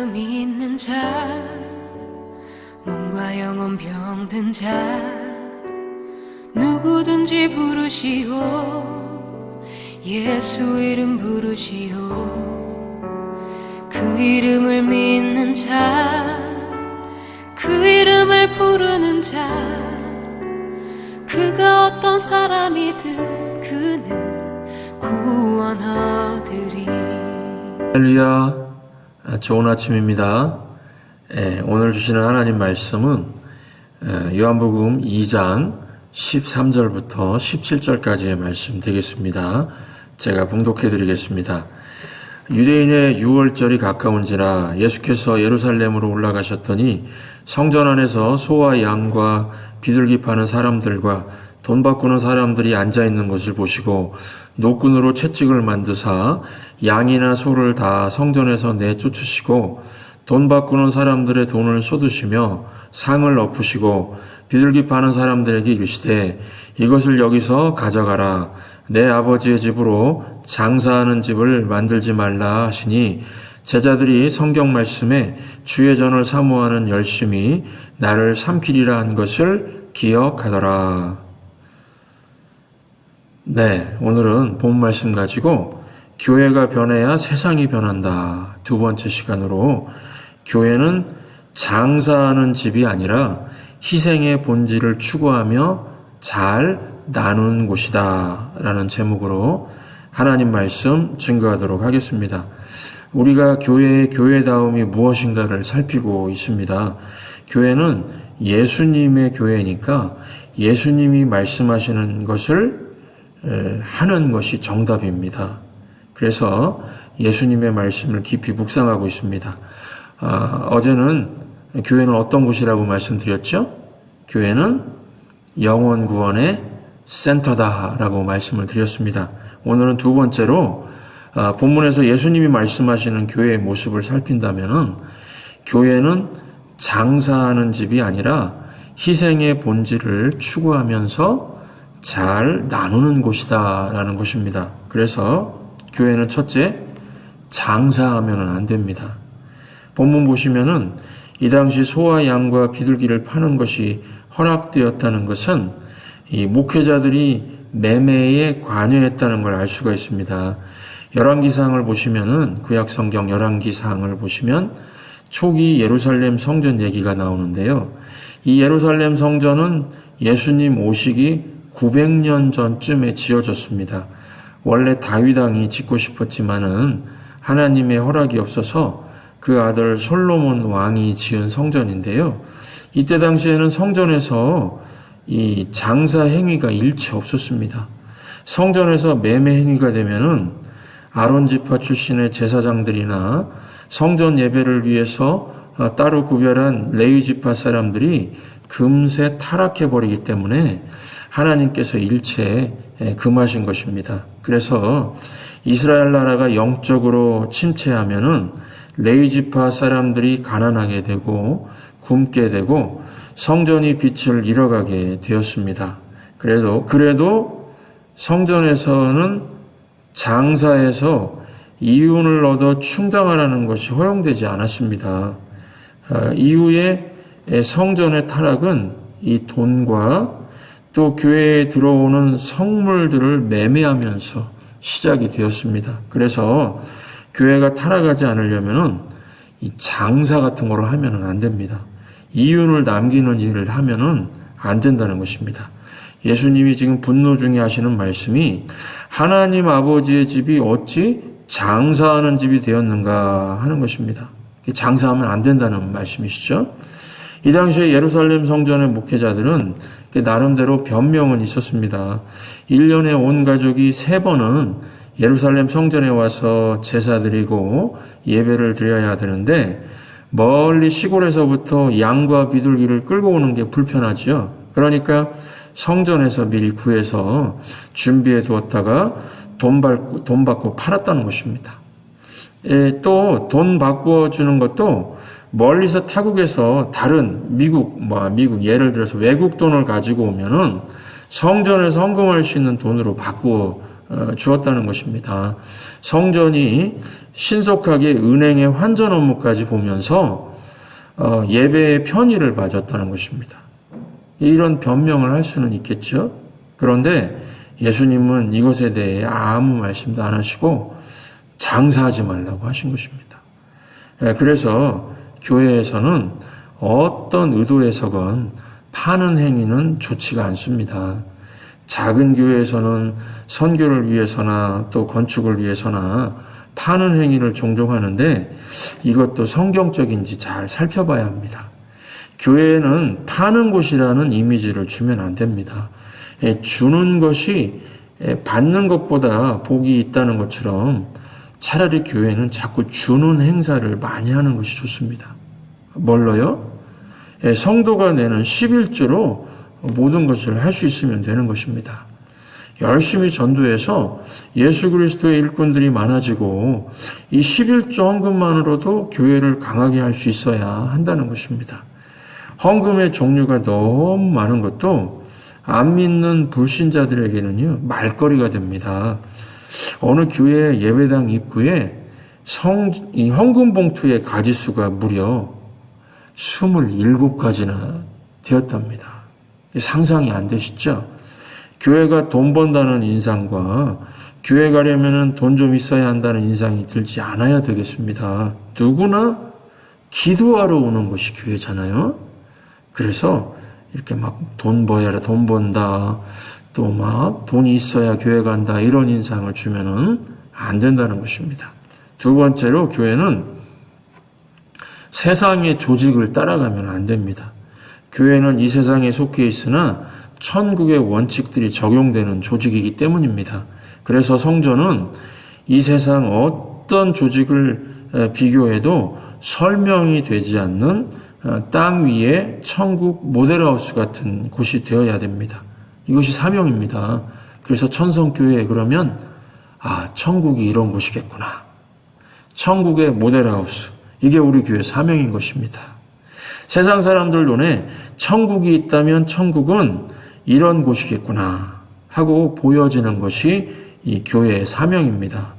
마음 있는 자, 몸과 영혼 병든 자, 누구든지 부르시오. 예수 이름 부르시오. 그 이름을 믿는 자, 그 이름을 부르는 자, 그가 어떤 사람이든 그는 구원하리리. 할렐루야. 좋은 아침입니다. 오늘 주시는 하나님 말씀은 요한복음 2장 13절부터 17절까지의 말씀 되겠습니다. 제가 봉독해 드리겠습니다. 유대인의 유월절이 가까운지라 예수께서 예루살렘으로 올라가셨더니 성전 안에서 소와 양과 비둘기 파는 사람들과 돈 바꾸는 사람들이 앉아있는 것을 보시고 노끈으로 채찍을 만드사 양이나 소를 다 성전에서 내쫓으시고 돈 바꾸는 사람들의 돈을 쏟으시며 상을 엎으시고 비둘기 파는 사람들에게 이르시되 이것을 여기서 가져가라. 내 아버지의 집으로 장사하는 집을 만들지 말라 하시니 제자들이 성경 말씀에 주의 전을 사모하는 열심히 나를 삼키리라 한 것을 기억하더라. 오늘은 본 말씀 가지고 교회가 변해야 세상이 변한다. 두 번째 시간으로 교회는 장사하는 집이 아니라 희생의 본질을 추구하며 잘 나누는 곳이다 라는 제목으로 하나님 말씀 증거하도록 하겠습니다. 우리가 교회의 교회다움이 무엇인가를 살피고 있습니다. 교회는 예수님의 교회니까 예수님이 말씀하시는 것을 하는 것이 정답입니다. 그래서 예수님의 말씀을 깊이 묵상하고 있습니다. 어제는 교회는 어떤 곳이라고 말씀드렸죠? 교회는 영혼 구원의 센터다라고 말씀을 드렸습니다. 오늘은 두 번째로 본문에서 예수님이 말씀하시는 교회의 모습을 살핀다면은 교회는 장사하는 집이 아니라 희생의 본질을 추구하면서 잘 나누는 곳이다라는 것입니다. 그래서 교회는 첫째, 장사하면은 안 됩니다. 본문 보시면은 이 당시 소와 양과 비둘기를 파는 것이 허락되었다는 것은 이 목회자들이 매매에 관여했다는 걸 알 수가 있습니다. 열왕기상을 보시면은 구약성경 열왕기상을 보시면 초기 예루살렘 성전 얘기가 나오는데요. 이 예루살렘 성전은 예수님 오시기 900년 전쯤에 지어졌습니다. 원래 다윗 왕이 짓고 싶었지만은 하나님의 허락이 없어서 그 아들 솔로몬 왕이 지은 성전인데요. 이때 당시에는 성전에서 이 장사 행위가 일체 없었습니다. 성전에서 매매 행위가 되면은 아론 지파 출신의 제사장들이나 성전 예배를 위해서 따로 구별한 레위 지파 사람들이 금세 타락해 버리기 때문에 하나님께서 일체 금하신 것입니다. 그래서 이스라엘 나라가 영적으로 침체하면은 레위 지파 사람들이 가난하게 되고 굶게 되고 성전이 빛을 잃어가게 되었습니다. 그래도 성전에서는 장사해서 이윤을 얻어 충당하라는 것이 허용되지 않았습니다. 이후에 성전의 타락은 이 돈과 또 교회에 들어오는 성물들을 매매하면서 시작이 되었습니다. 그래서 교회가 타락하지 않으려면은 이 장사 같은 거를 하면은 안 됩니다. 이윤을 남기는 일을 하면은 안 된다는 것입니다. 예수님이 지금 분노 중에 하시는 말씀이 하나님 아버지의 집이 어찌 장사하는 집이 되었는가 하는 것입니다. 장사하면 안 된다는 말씀이시죠. 이 당시에 예루살렘 성전의 목회자들은 나름대로 변명은 있었습니다. 1년에 온 가족이 3번은 예루살렘 성전에 와서 제사 드리고 예배를 드려야 되는데 멀리 시골에서부터 양과 비둘기를 끌고 오는 게 불편하지요. 그러니까 성전에서 미리 구해서 준비해 두었다가 돈 받고 팔았다는 것입니다. 또 돈 바꿔주는 것도 멀리서 타국에서 다른 미국 예를 들어서 외국 돈을 가지고 오면은 성전에서 헌금할 수 있는 돈으로 바꾸어 주었다는 것입니다. 성전이 신속하게 은행의 환전 업무까지 보면서 예배의 편의를 봐줬다는 것입니다. 이런 변명을 할 수는 있겠죠. 그런데 예수님은 이것에 대해 아무 말씀도 안 하시고 장사하지 말라고 하신 것입니다. 그래서 교회에서는 어떤 의도에서건 파는 행위는 좋지가 않습니다. 작은 교회에서는 선교를 위해서나 또 건축을 위해서나 파는 행위를 종종 하는데 이것도 성경적인지 잘 살펴봐야 합니다. 교회에는 파는 곳이라는 이미지를 주면 안 됩니다. 주는 것이 받는 것보다 복이 있다는 것처럼 차라리 교회는 자꾸 주는 행사를 많이 하는 것이 좋습니다. 뭘로요? 성도가 내는 11조로 모든 것을 할 수 있으면 되는 것입니다. 열심히 전도해서 예수 그리스도의 일꾼들이 많아지고 이 11조 헌금만으로도 교회를 강하게 할 수 있어야 한다는 것입니다. 헌금의 종류가 너무 많은 것도 안 믿는 불신자들에게는요 말거리가 됩니다. 어느 교회 예배당 입구에 이 헌금 봉투의 가지수가 무려 27가지나 되었답니다. 상상이 안 되시죠? 교회가 돈 번다는 인상과 교회 가려면 돈 좀 있어야 한다는 인상이 들지 않아야 되겠습니다. 누구나 기도하러 오는 것이 교회잖아요. 그래서 이렇게 막 돈 벌어야 돈 번다, 또 막 돈이 있어야 교회 간다 이런 인상을 주면은 안 된다는 것입니다. 두 번째로 교회는 세상의 조직을 따라가면 안 됩니다. 교회는 이 세상에 속해 있으나 천국의 원칙들이 적용되는 조직이기 때문입니다. 그래서 성전은 이 세상 어떤 조직을 비교해도 설명이 되지 않는 땅 위에 천국 모델하우스 같은 곳이 되어야 됩니다. 이것이 사명입니다. 그래서 천성교회에 그러면 천국이 이런 곳이겠구나. 천국의 모델하우스. 이게 우리 교회 사명인 것입니다. 세상 사람들 눈에 천국이 있다면 천국은 이런 곳이겠구나 하고 보여지는 것이 이 교회의 사명입니다.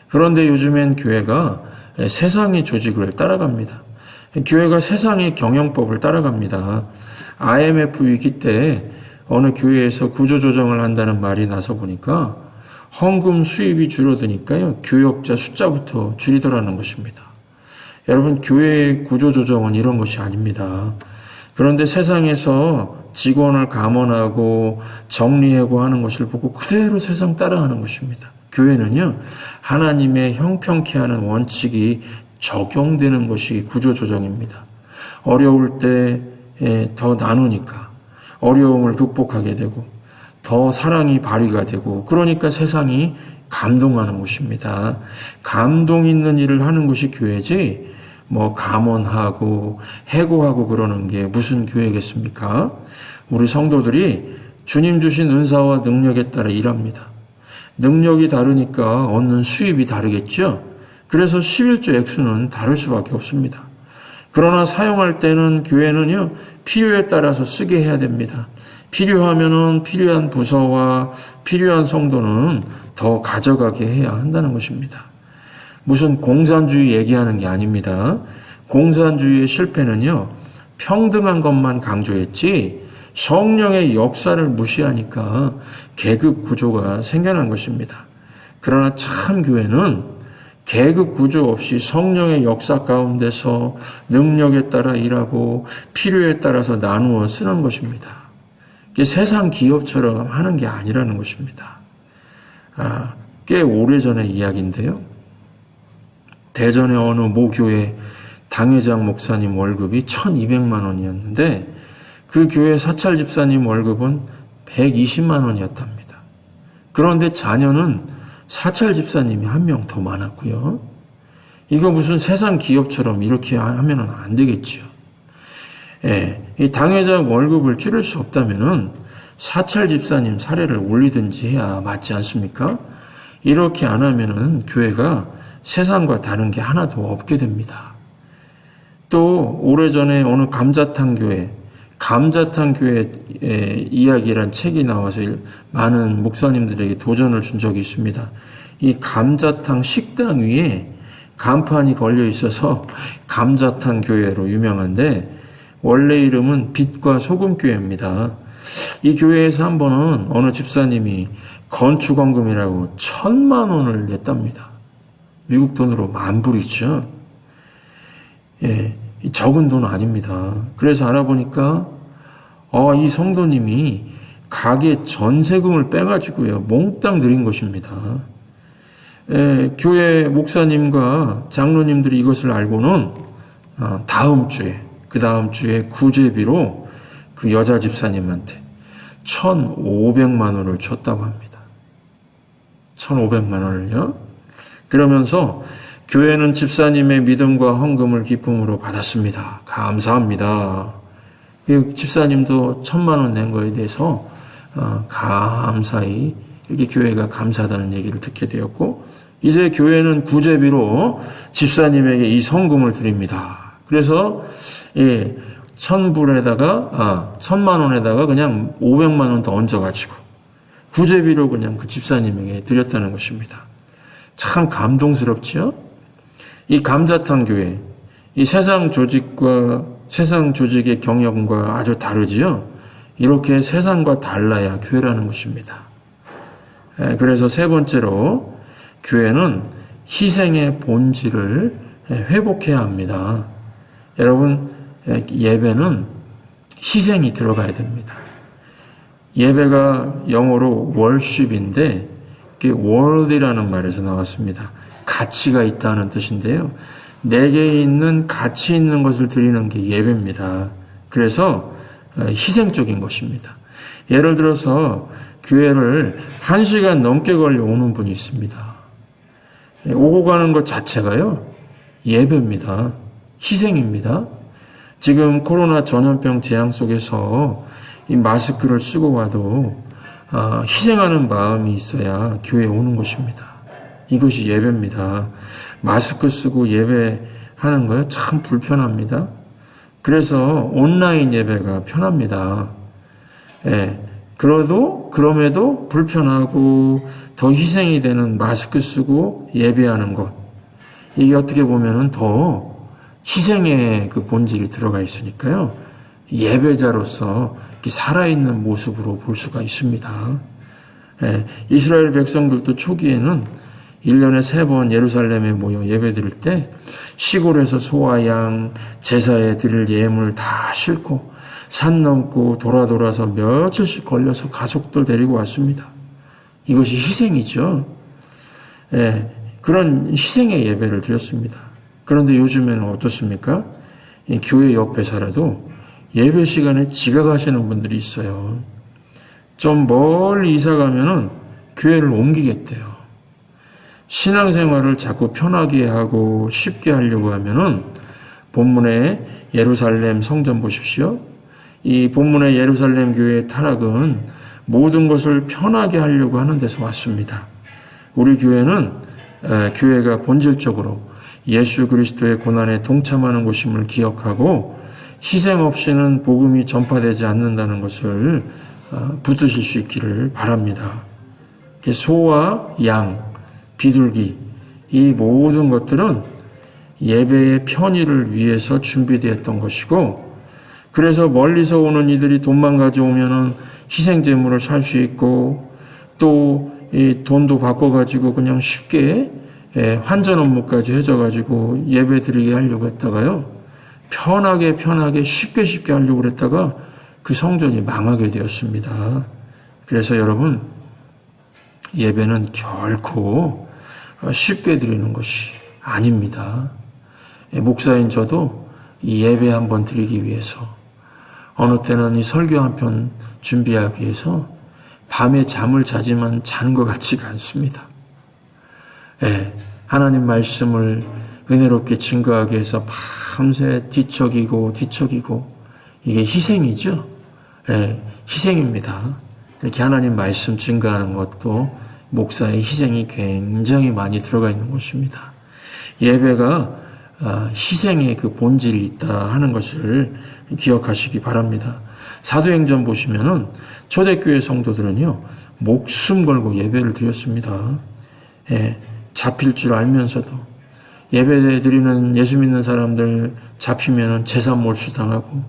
그런데 요즘엔 교회가 세상의 조직을 따라갑니다. 교회가 세상의 경영법을 따라갑니다. IMF 위기 때 어느 교회에서 구조조정을 한다는 말이 나서 보니까 헌금 수입이 줄어드니까요. 교역자 숫자부터 줄이더라는 것입니다. 여러분, 교회의 구조조정은 이런 것이 아닙니다. 그런데 세상에서 직원을 감원하고 정리하고 하는 것을 보고 그대로 세상 따라하는 것입니다. 교회는요, 하나님의 형평케 하는 원칙이 적용되는 것이 구조조정입니다. 어려울 때 더 나누니까 어려움을 극복하게 되고 더 사랑이 발휘가 되고 그러니까 세상이 감동하는 것입니다. 감동 있는 일을 하는 것이 교회지 감원하고 해고하고 그러는 게 무슨 교회겠습니까? 우리 성도들이 주님 주신 은사와 능력에 따라 일합니다. 능력이 다르니까 얻는 수입이 다르겠죠? 그래서 11조 액수는 다를 수밖에 없습니다. 그러나 사용할 때는 교회는요, 필요에 따라서 쓰게 해야 됩니다. 필요하면은 필요한 부서와 필요한 성도는 더 가져가게 해야 한다는 것입니다. 무슨 공산주의 얘기하는 게 아닙니다. 공산주의의 실패는요, 평등한 것만 강조했지 성령의 역사를 무시하니까 계급 구조가 생겨난 것입니다. 그러나 참 교회는 계급 구조 없이 성령의 역사 가운데서 능력에 따라 일하고 필요에 따라서 나누어 쓰는 것입니다. 이게 세상 기업처럼 하는 게 아니라는 것입니다. 꽤 오래전의 이야기인데요. 대전의 어느 모교회 당회장 목사님 월급이 1,200만 원이었는데 그 교회 사찰 집사님 월급은 120만 원이었답니다. 그런데 자녀는 사찰 집사님이 한 명 더 많았고요. 이거 무슨 세상 기업처럼 이렇게 하면 안 되겠죠. 이 당회장 월급을 줄일 수 없다면은 사찰 집사님 사례를 올리든지 해야 맞지 않습니까? 이렇게 안 하면은 교회가 세상과 다른 게 하나도 없게 됩니다. 또 오래전에 어느 감자탕 교회 감자탕 교회 이야기란 책이 나와서 많은 목사님들에게 도전을 준 적이 있습니다. 이 감자탕 식당 위에 간판이 걸려 있어서 감자탕 교회로 유명한데 원래 이름은 빛과 소금 교회입니다. 이 교회에서 한 번은 어느 집사님이 건축원금이라고 1,000만 원을 냈답니다. 미국 돈으로 10,000불이죠. 예, 적은 돈 아닙니다. 그래서 알아보니까 이 성도님이 가게 전세금을 빼가지고요 몽땅 드린 것입니다. 예, 교회 목사님과 장로님들이 이것을 알고는 그 다음 주에 구제비로 그 여자 집사님한테 1,500만 원을 줬다고 합니다. 1,500만 원을요. 그러면서 교회는 집사님의 믿음과 헌금을 기쁨으로 받았습니다. 감사합니다. 집사님도 1,000만 원 낸 거에 대해서 감사히 이렇게 교회가 감사하다는 얘기를 듣게 되었고, 이제 교회는 구제비로 집사님에게 이 성금을 드립니다. 그래서 1,000불에다가 1,000만 원에다가 그냥 500만 원 더 얹어가지고 구제비로 그냥 그 집사님에게 드렸다는 것입니다. 참 감동스럽지요? 이 감자탕 교회, 이 세상 조직의 경영과 아주 다르지요? 이렇게 세상과 달라야 교회라는 것입니다. 그래서 세 번째로 교회는 희생의 본질을 회복해야 합니다. 여러분, 예배는 희생이 들어가야 됩니다. 예배가 영어로 worship인데 그게 world이라는 말에서 나왔습니다. 가치가 있다는 뜻인데요. 내게 있는 가치 있는 것을 드리는 게 예배입니다. 그래서 희생적인 것입니다. 예를 들어서 교회를 1시간 넘게 걸려 오는 분이 있습니다. 오고 가는 것 자체가요, 예배입니다. 희생입니다. 지금 코로나 전염병 재앙 속에서 이 마스크를 쓰고 와도 희생하는 마음이 있어야 교회에 오는 것입니다. 이것이 예배입니다. 마스크 쓰고 예배하는 거요, 참 불편합니다. 그래서 온라인 예배가 편합니다. 그럼에도 불편하고 더 희생이 되는 마스크 쓰고 예배하는 것, 이게 어떻게 보면은 더 희생의 그 본질이 들어가 있으니까요, 예배자로서 살아있는 모습으로 볼 수가 있습니다. 이스라엘 백성들도 초기에는 1년에 3번 예루살렘에 모여 예배 드릴 때 시골에서 소와 양, 제사에 드릴 예물 다 싣고 산 넘고 돌아서 며칠씩 걸려서 가족들 데리고 왔습니다. 이것이 희생이죠. 그런 희생의 예배를 드렸습니다. 그런데 요즘에는 어떻습니까? 교회 옆에 살아도 예배 시간에 지각하시는 분들이 있어요. 좀 멀리 이사 가면은 교회를 옮기겠대요. 신앙생활을 자꾸 편하게 하고 쉽게 하려고 하면은 본문의 예루살렘 성전 보십시오. 이 본문의 예루살렘 교회의 타락은 모든 것을 편하게 하려고 하는 데서 왔습니다. 우리 교회는 교회가 본질적으로 예수 그리스도의 고난에 동참하는 곳임을 기억하고 희생 없이는 복음이 전파되지 않는다는 것을 붙드실 수 있기를 바랍니다. 소와 양, 비둘기, 이 모든 것들은 예배의 편의를 위해서 준비되었던 것이고, 그래서 멀리서 오는 이들이 돈만 가져오면은 희생제물을 살 수 있고, 또 이 돈도 바꿔가지고 그냥 쉽게 환전 업무까지 해줘가지고 예배 드리게 하려고 했다가요, 편하게 쉽게 하려고 했다가 그 성전이 망하게 되었습니다. 그래서 여러분, 예배는 결코 쉽게 드리는 것이 아닙니다. 목사인 저도 이 예배 한번 드리기 위해서, 어느 때는 이 설교 한 편 준비하기 위해서 밤에 잠을 자지만 자는 것 같지가 않습니다. 하나님 말씀을 은혜롭게 증거하기 위해서 밤새 뒤척이고 이게 희생이죠. 희생입니다. 이렇게 하나님 말씀 증거하는 것도 목사의 희생이 굉장히 많이 들어가 있는 것입니다. 예배가 희생의 그 본질이 있다 하는 것을 기억하시기 바랍니다. 사도행전 보시면은 초대교회 성도들은요, 목숨 걸고 예배를 드렸습니다. 예, 잡힐 줄 알면서도 예배 드리는 예수 믿는 사람들 잡히면은 재산 몰수당하고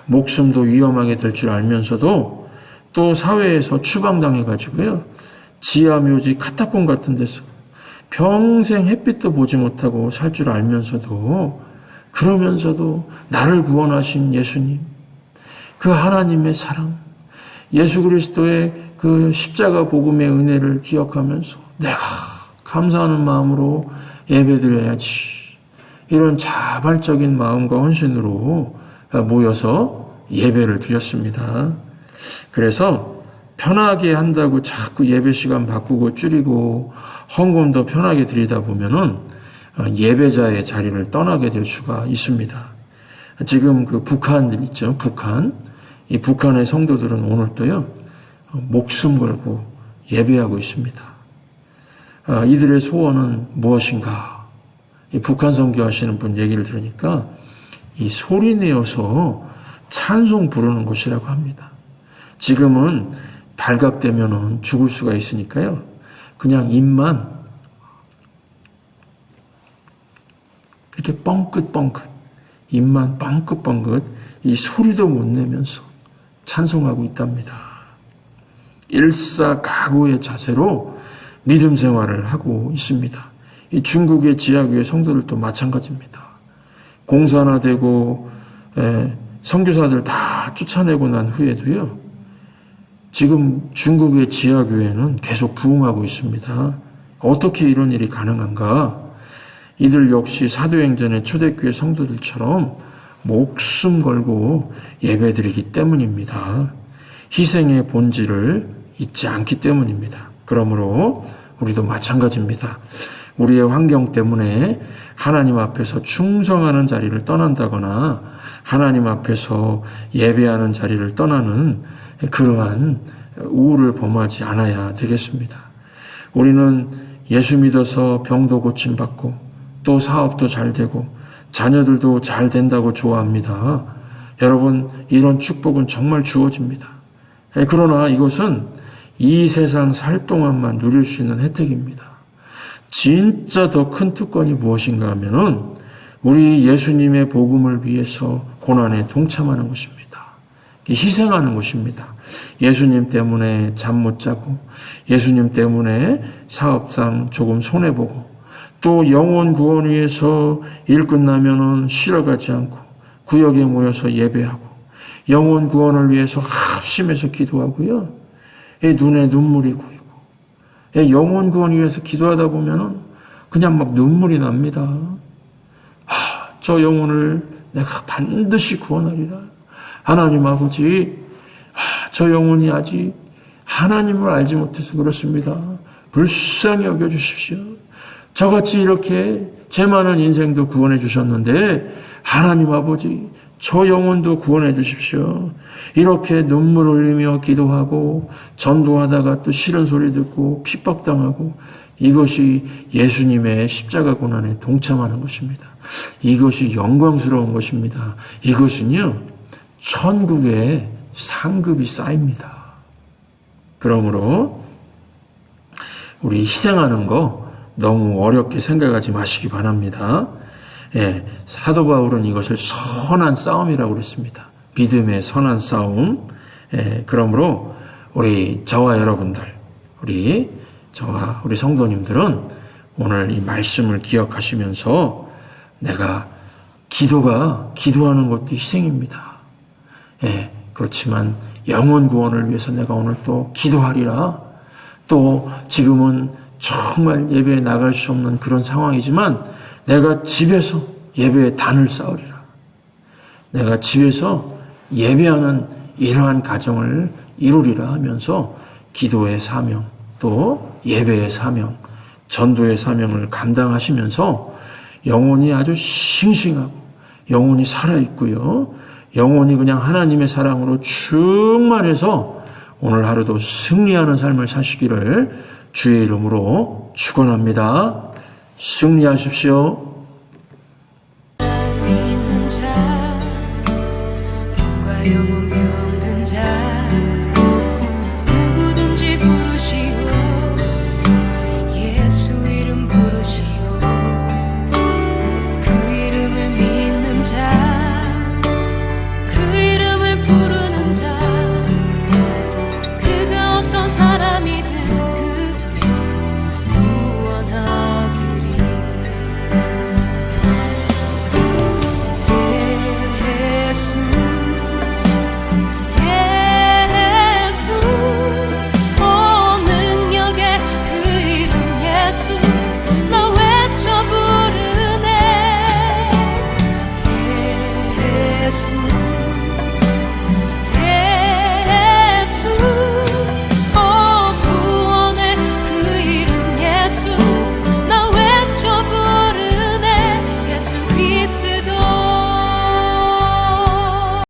목숨도 위험하게 될 줄 알면서도 또 사회에서 추방당해가지고요, 지하 묘지 카타콤 같은 데서 평생 햇빛도 보지 못하고 살 줄 알면서도, 그러면서도 나를 구원하신 예수님, 그 하나님의 사랑, 예수 그리스도의 그 십자가 복음의 은혜를 기억하면서 내가 감사하는 마음으로 예배드려야지, 이런 자발적인 마음과 헌신으로 모여서 예배를 드렸습니다. 그래서 편하게 한다고 자꾸 예배 시간 바꾸고 줄이고 헌금도 편하게 드리다 보면은 예배자의 자리를 떠나게 될 수가 있습니다. 지금 그 북한들 있죠, 북한. 이 북한의 성도들은 오늘도요, 목숨 걸고 예배하고 있습니다. 이들의 소원은 무엇인가? 이 북한 선교하시는 분 얘기를 들으니까 이 소리 내어서 찬송 부르는 곳이라고 합니다. 지금은 발각되면은 죽을 수가 있으니까요, 그냥 입만 이렇게 뻥긋뻥긋, 입만 뻥긋뻥긋, 이 소리도 못 내면서 찬송하고 있답니다. 일사각오의 자세로 믿음 생활을 하고 있습니다. 이 중국의 지하교회 성도들도 마찬가지입니다. 공산화되고 선교사들 다 쫓아내고 난 후에도요, 지금 중국의 지하교회는 계속 부흥하고 있습니다. 어떻게 이런 일이 가능한가? 이들 역시 사도행전의 초대교회 성도들처럼 목숨 걸고 예배드리기 때문입니다. 희생의 본질을 잊지 않기 때문입니다. 그러므로 우리도 마찬가지입니다. 우리의 환경 때문에 하나님 앞에서 충성하는 자리를 떠난다거나 하나님 앞에서 예배하는 자리를 떠나는 그러한 우울을 범하지 않아야 되겠습니다. 우리는 예수 믿어서 병도 고침받고 또 사업도 잘 되고 자녀들도 잘 된다고 좋아합니다. 여러분, 이런 축복은 정말 주어집니다. 그러나 이것은 이 세상 살 동안만 누릴 수 있는 혜택입니다. 진짜 더 큰 특권이 무엇인가 하면은 우리 예수님의 복음을 위해서 고난에 동참하는 것입니다. 희생하는 것입니다. 예수님 때문에 잠 못 자고, 예수님 때문에 사업상 조금 손해보고, 또 영혼 구원 위해서 일 끝나면은 쉬러 가지 않고 구역에 모여서 예배하고, 영혼 구원을 위해서 합심해서 기도하고요, 눈에 눈물이 고이고, 영혼 구원 위해서 기도하다 보면은 그냥 막 눈물이 납니다. 저 영혼을 내가 반드시 구원하리라. 하나님 아버지, 저 영혼이 아직 하나님을 알지 못해서 그렇습니다. 불쌍히 여겨주십시오. 저같이 이렇게 죄 많은 인생도 구원해 주셨는데 하나님 아버지, 저 영혼도 구원해 주십시오. 이렇게 눈물 흘리며 기도하고 전도하다가 또 싫은 소리 듣고 핍박당하고, 이것이 예수님의 십자가 고난에 동참하는 것입니다. 이것이 영광스러운 것입니다. 이것은요, 천국의 상급이 쌓입니다. 그러므로 우리 희생하는 거 너무 어렵게 생각하지 마시기 바랍니다. 사도 바울은 이것을 선한 싸움이라고 그랬습니다. 믿음의 선한 싸움. 그러므로 저와 여러분들, 저와 우리 성도님들은 오늘 이 말씀을 기억하시면서 내가 기도하는 것도 희생입니다. 그렇지만 영혼 구원을 위해서 내가 오늘 또 기도하리라. 또 지금은 정말 예배에 나갈 수 없는 그런 상황이지만 내가 집에서 예배의 단을 쌓으리라. 내가 집에서 예배하는 이러한 가정을 이루리라 하면서 기도의 사명, 또 예배의 사명, 전도의 사명을 감당하시면서 영혼이 아주 싱싱하고 영혼이 살아있고요, 영혼이 그냥 하나님의 사랑으로 충만해서 오늘 하루도 승리하는 삶을 사시기를 주의 이름으로 축원합니다. 승리하십시오. 믿는 자, 뭔가 영혼